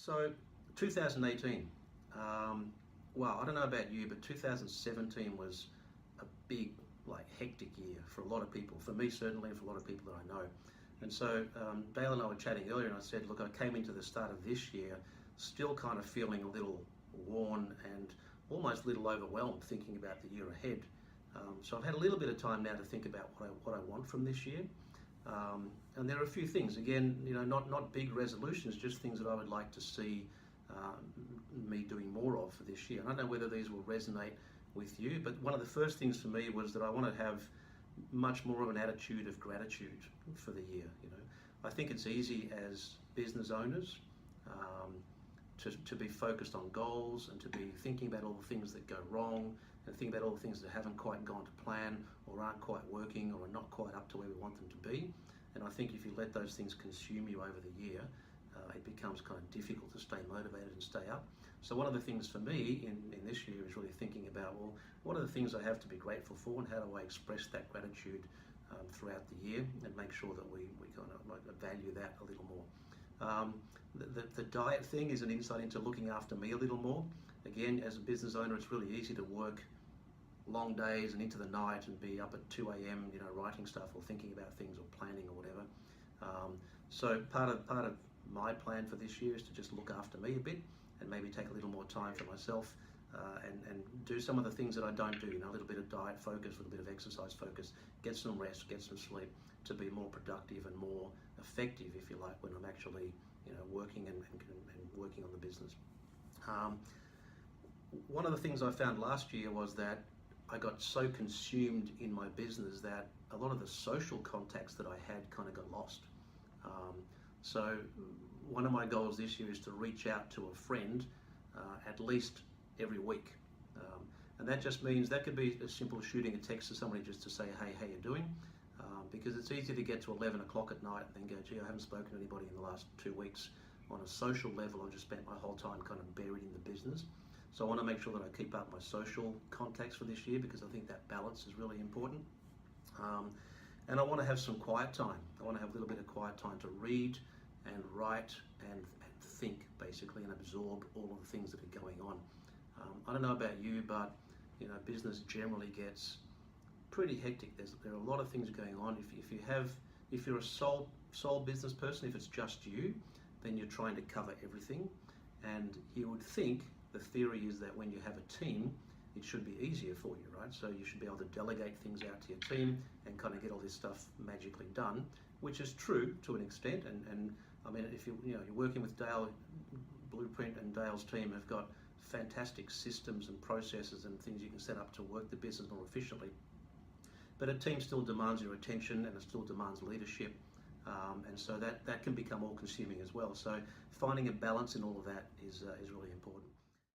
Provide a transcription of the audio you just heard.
So 2018, well, I don't know about you, but 2017 was a big, hectic year for a lot of people. For me, certainly, and for a lot of people that I know. And so Dale and I were chatting earlier, and I said, look, I came into the start of this year still kind of feeling a little worn and almost a little overwhelmed thinking about the year ahead. So I've had a little bit of time now to think about what I want from this year. And there are a few things, again, not big resolutions, just things that I would like to see me doing more of for this year. And I don't know whether these will resonate with you, but one of the first things for me was that I want to have much more of an attitude of gratitude for the year. I think it's easy as business owners to be focused on goals and to be thinking about all the things that go wrong and think about all the things that haven't quite gone to plan or aren't quite working or are not quite up to where we want them to be. And I think if you let those things consume you over the year, it becomes kind of difficult to stay motivated and stay up. So one of the things for me in this year is really thinking about, well, what are the things I have to be grateful for and how do I express that gratitude throughout the year and make sure that we kind of value that a little more. The diet thing is an insight into looking after me a little more. Again, as a business owner, it's really easy to work long days and into the night and be up at 2 a.m. writing stuff or thinking about things or planning or whatever. So part of my plan for this year is to just look after me a bit and maybe take a little more time for myself and do some of the things that I don't do, a little bit of diet focus, a little bit of exercise focus, get some rest, get some sleep to be more productive and more effective, if you like, when I'm actually working and working on the business. One of the things I found last year was that I got so consumed in my business that a lot of the social contacts that I had kind of got lost. So one of my goals this year is to reach out to a friend at least every week. And that just means that could be as simple as shooting a text to somebody just to say, hey, how you doing? Because it's easy to get to 11 o'clock at night and then go, gee, I haven't spoken to anybody in the last 2 weeks. On a social level, I've just spent my whole time kind of buried in the business. So I want to make sure that I keep up my social contacts for this year because I think that balance is really important. And I want to have some quiet time. I want to have a little bit of quiet time to read and write and think, basically, and absorb all of the things that are going on. I don't know about you, but business generally gets pretty hectic. There are a lot of things going on. If you're a sole business person, if it's just you, then you're trying to cover everything. And you would think the theory is that when you have a team, it should be easier for you, right? So you should be able to delegate things out to your team and kind of get all this stuff magically done, which is true to an extent. And I mean, if you're working with Dale, Blueprint and Dale's team have got fantastic systems and processes and things you can set up to work the business more efficiently. But a team still demands your attention and it still demands leadership. And so that can become all consuming as well. So finding a balance in all of that is really important.